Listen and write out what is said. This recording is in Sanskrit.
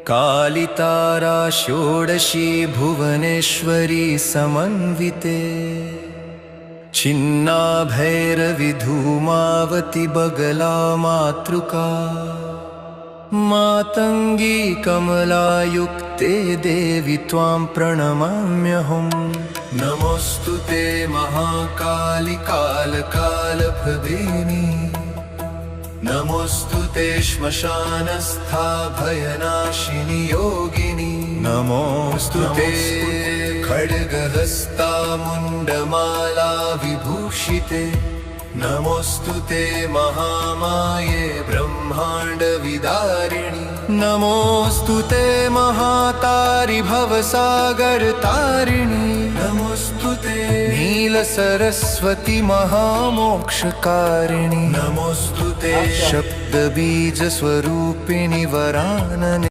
कालितारा षोडशी भुवनेश्वरी समन्विते छिन्नाभैरवी धूमावती बगला मातृका मातंगी कमलायुक्ते देवी त्वां प्रणमाम्यहम्। नमोस्तुते महाकाली कालकालप्रदेनी नमोस्तुते श्मशानस्था भयनाशिनी योगिनी नमोस्तुते खड्गहस्ता मुण्डमाला विभूषिते नमोस्तुते महामाये ब्रह्मांड विदारिणी नमोस्तुते महातारि भवसागर तारिणी नमोस्तुते नीलसरस्वती महामोक्षकारिणी नमोस्तुते शब्दबीज स्वरूपिणी वरानने